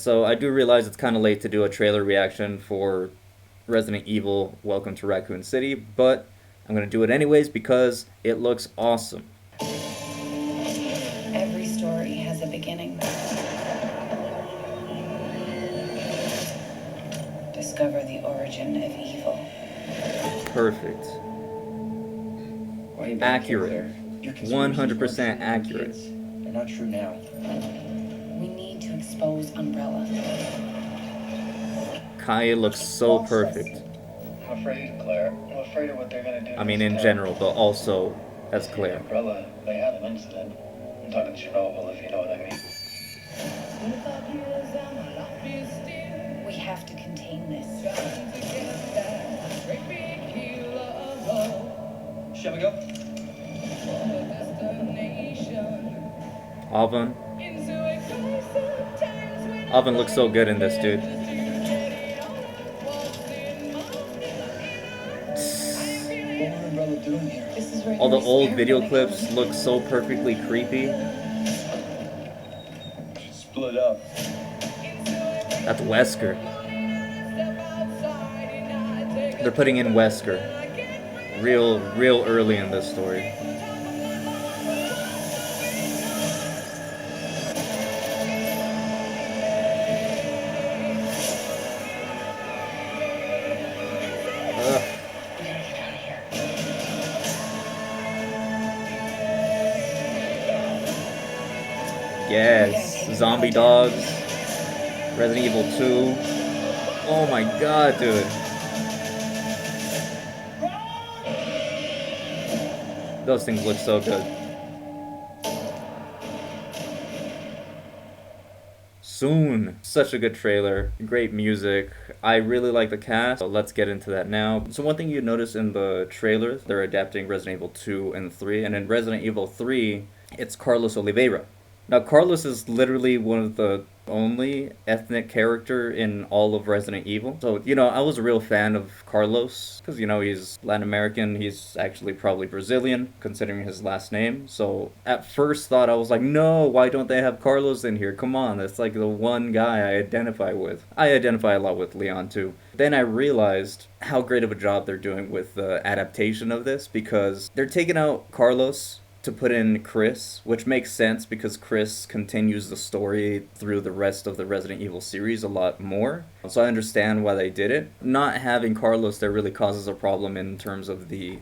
So I do realize it's kind of late to do a trailer reaction for Resident Evil Welcome to Raccoon City, but I'm going to do it anyways because it looks awesome. Every story has a beginning. Discover the origin of evil. Perfect. Why are you back here, Accurate. Claire? Your conspiracies weren't 100% true when we were accurate. kids. They're not true now. We need to expose Umbrella. Kaya looks so perfect. I'm afraid, Claire. I'm afraid of what they're gonna do to I mean, this in town. general, but also as Claire. Umbrella, they had an incident. I'm talking Chernobyl, if you know what I mean. We have to contain this. Shall we go? Alvin. Alvin looks so good in this, dude. What was Umbrella doing here? This is where All the your old video experiment clips comes. look so perfectly creepy. Split up. That's Wesker. They're putting in Wesker real early in this story. Ugh. Yes, zombie dogs, Resident Evil 2. Oh my god, dude. Those things look so good. Soon. Such a good trailer. Great music. I really like the cast, so let's get into that now. So one thing you notice in the trailers, they're adapting Resident Evil 2 and 3, and in Resident Evil 3, it's Carlos Oliveira. Now, Carlos is literally one of the only ethnic character in all of Resident Evil. So, I was a real fan of Carlos because, he's Latin American. He's actually probably Brazilian, considering his last name. So, at first thought, I was like, no, why don't they have Carlos in here? Come on, that's like the one guy I identify with. I identify a lot with Leon, too. Then I realized how great of a job they're doing with the adaptation of this because they're taking out Carlos to put in Chris, which makes sense because Chris continues the story through the rest of the Resident Evil series a lot more. So I understand why they did it. Not having Carlos there really causes a problem in terms of the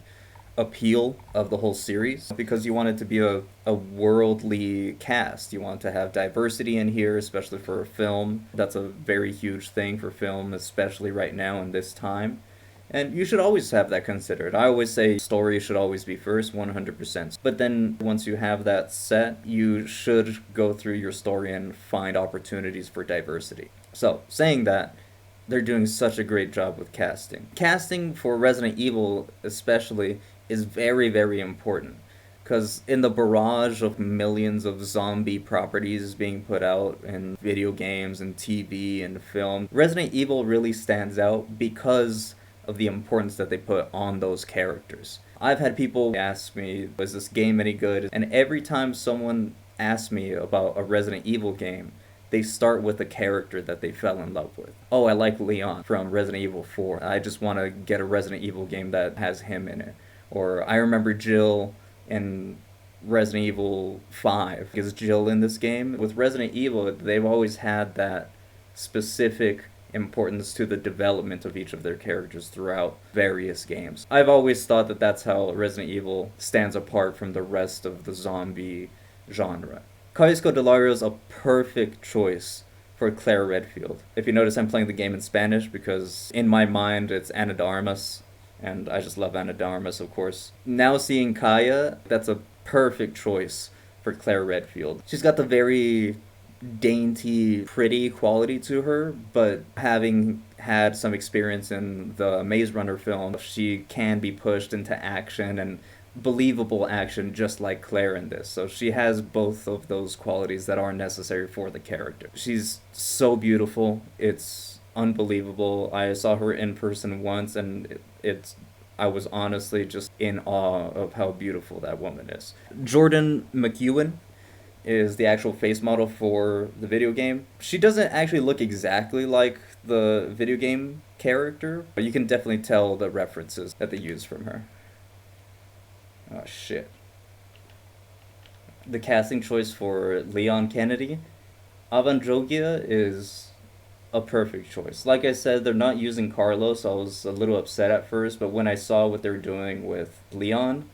appeal of the whole series because you want it to be a worldly cast. You want to have diversity in here, especially for a film. That's a very huge thing for film, especially right now in this time. And you should always have that considered. I always say story should always be first, 100%. But then once you have that set, you should go through your story and find opportunities for diversity. So, saying that, they're doing such a great job with casting. Casting for Resident Evil, especially, is very important. Because in the barrage of millions of zombie properties being put out in video games and TV and film, Resident Evil really stands out because of the importance that they put on those characters. I've had people ask me, is this game any good? And every time someone asks me about a Resident Evil game, they start with a character that they fell in love with. Oh, I like Leon from Resident Evil 4. I just want to get a Resident Evil game that has him in it. Or I remember Jill in Resident Evil 5. Is Jill in this game? With Resident Evil, they've always had that specific importance to the development of each of their characters throughout various games. I've always thought that that's how Resident Evil stands apart from the rest of the zombie genre. Kayusko Delario is a perfect choice for Claire Redfield. If you notice, I'm playing the game in Spanish because in my mind it's Ana de Armas, and I just love Ana de Armas, of course. Now seeing Kaya, that's a perfect choice for Claire Redfield. She's got the very dainty, pretty quality to her, but having had some experience in the Maze Runner film, she can be pushed into action and believable action just like Claire in this. So she has both of those qualities that are necessary for the character. She's so beautiful. It's unbelievable. I saw her in person once and I was honestly just in awe of how beautiful that woman is. Jordan McEwen is the actual face model for the video game. She doesn't actually look exactly like the video game character, but you can definitely tell the references that they use from her. Oh shit. The casting choice for Leon Kennedy, Avanjogia is a perfect choice. Like I said, they're not using Carlos. I was a little upset at first, but when I saw what they were doing with Leon,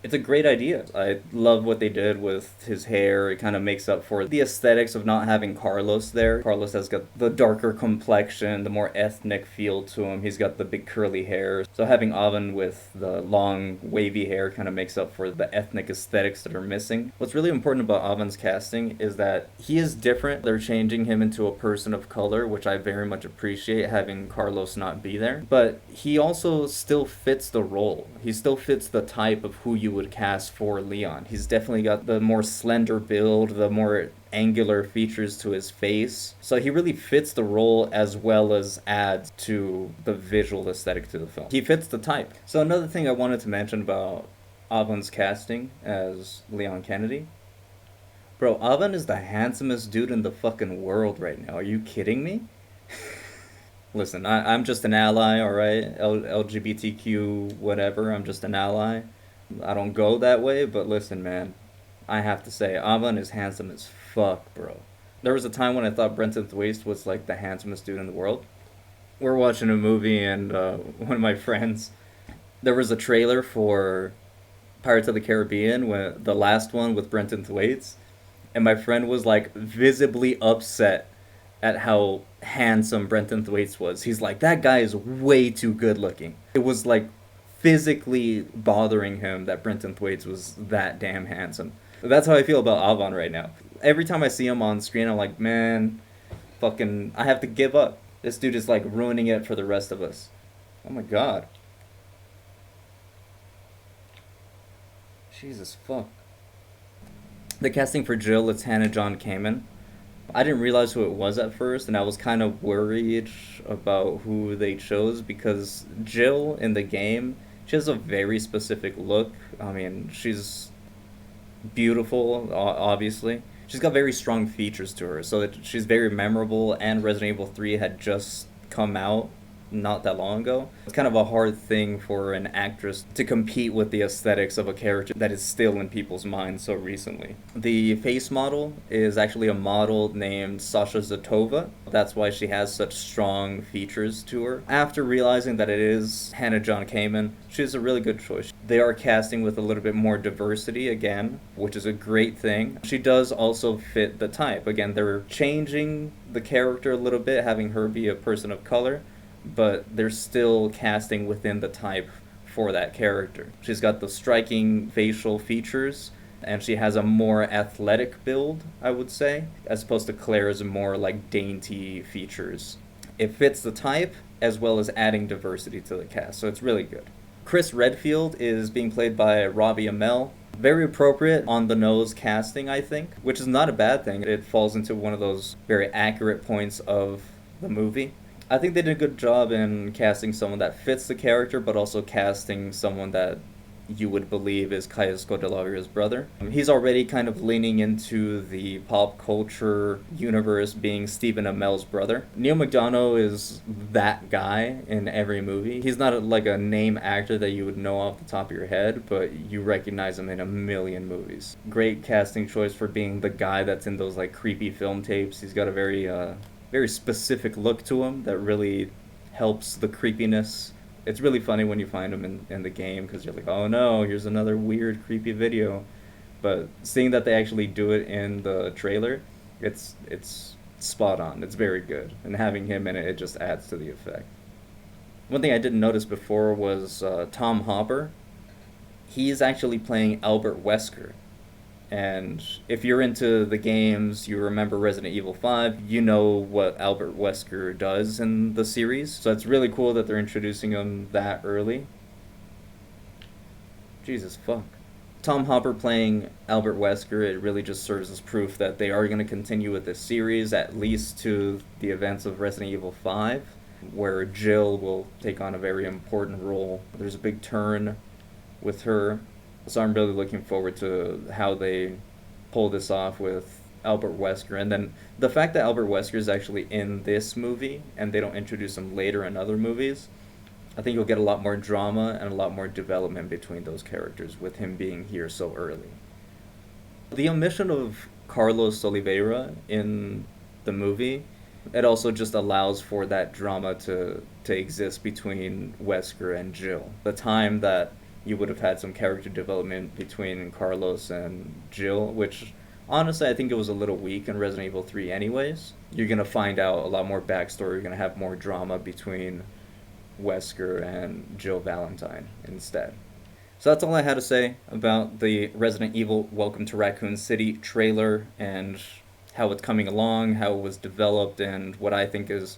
it's a great idea. I love what they did with his hair. It kind of makes up for the aesthetics of not having Carlos there. Carlos has got the darker complexion, the more ethnic feel to him. He's got the big curly hair. So having Avan with the long wavy hair kind of makes up for the ethnic aesthetics that are missing. What's really important about Avan's casting is that he is different. They're changing him into a person of color, which I very much appreciate, having Carlos not be there. But he also still fits the role. He still fits the type of who you would cast for Leon. He's definitely got the more slender build, the more angular features to his face. So he really fits the role as well as adds to the visual aesthetic to the film. He fits the type. So another thing I wanted to mention about Avan's casting as Leon Kennedy. Bro, Avan is the handsomest dude in the fucking world right now. Are you kidding me? Listen, I'm just an ally, alright? LGBTQ, whatever, I'm just an ally. I don't go that way, but listen, man. I have to say, Avan is handsome as fuck, bro. There was a time when I thought Brenton Thwaites was like the handsomest dude in the world. We're watching a movie, and one of my friends, there was a trailer for Pirates of the Caribbean, when the last one with Brenton Thwaites, and my friend was like visibly upset at how handsome Brenton Thwaites was. He's like, that guy is way too good looking. It was like physically bothering him that Brenton Thwaites was that damn handsome. That's how I feel about Avan right now. Every time I see him on screen, I'm like, man, fucking, I have to give up. This dude is like ruining it for the rest of us. Oh my god. Jesus fuck. The casting for Jill, it's Hannah John Kamen. I didn't realize who it was at first, and I was kind of worried about who they chose because Jill in the game, she has a very specific look. I mean, she's beautiful, obviously. She's got very strong features to her, so that she's very memorable, and Resident Evil 3 had just come out not that long ago. It's kind of a hard thing for an actress to compete with the aesthetics of a character that is still in people's minds so recently. The face model is actually a model named Sasha Zatova. That's why she has such strong features to her. After realizing that it is Hannah John Kamen, she's a really good choice. They are casting with a little bit more diversity again, which is a great thing. She does also fit the type. Again, they're changing the character a little bit, having her be a person of color, but they're still casting within the type for that character. She's got the striking facial features, and she has a more athletic build, I would say, as opposed to Claire's more like dainty features. It fits the type, as well as adding diversity to the cast, so it's really good. Chris Redfield is being played by Robbie Amell. Very appropriate on the nose casting, I think, which is not a bad thing. It falls into one of those very accurate points of the movie. I think they did a good job in casting someone that fits the character, but also casting someone that you would believe is Kaya Scodelavia's brother. He's already kind of leaning into the pop culture universe, being Stephen Amell's brother. Neil McDonough is that guy in every movie. He's not like a name actor that you would know off the top of your head, but you recognize him in a million movies. Great casting choice for being the guy that's in those like creepy film tapes. He's got a very specific look to him that really helps the creepiness. It's really funny when you find him in the game because you're like, oh no, here's another weird, creepy video. But seeing that they actually do it in the trailer, it's spot on. It's very good. And having him in it, it just adds to the effect. One thing I didn't notice before was Tom Hopper. He's actually playing Albert Wesker. And if you're into the games, you remember Resident Evil 5, you know what Albert Wesker does in the series. So it's really cool that they're introducing him that early. Jesus fuck. Tom Hopper playing Albert Wesker, it really just serves as proof that they are going to continue with this series, at least to the events of Resident Evil 5, where Jill will take on a very important role. There's a big turn with her. So I'm really looking forward to how they pull this off with Albert Wesker. And then the fact that Albert Wesker is actually in this movie and they don't introduce him later in other movies, I think you'll get a lot more drama and a lot more development between those characters with him being here so early. The omission of Carlos Oliveira in the movie, it also just allows for that drama to exist between Wesker and Jill. The time that you would have had some character development between Carlos and Jill, which honestly I think it was a little weak in Resident Evil 3 anyways. You're going to find out a lot more backstory, you're going to have more drama between Wesker and Jill Valentine instead. So that's all I had to say about the Resident Evil Welcome to Raccoon City trailer and how it's coming along, how it was developed, and what I think is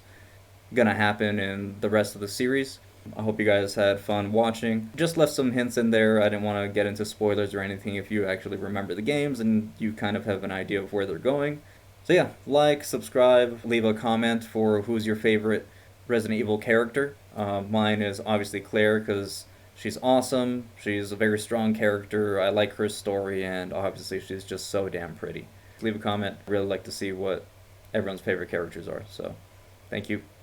gonna happen in the rest of the series. I hope you guys had fun watching. Just left some hints in there. I didn't want to get into spoilers or anything if you actually remember the games and you kind of have an idea of where they're going. So yeah, like, subscribe, leave a comment for who's your favorite Resident Evil character. Mine is obviously Claire because she's awesome. She's a very strong character. I like her story, and obviously she's just so damn pretty. Leave a comment. I'd really like to see what everyone's favorite characters are. So, thank you.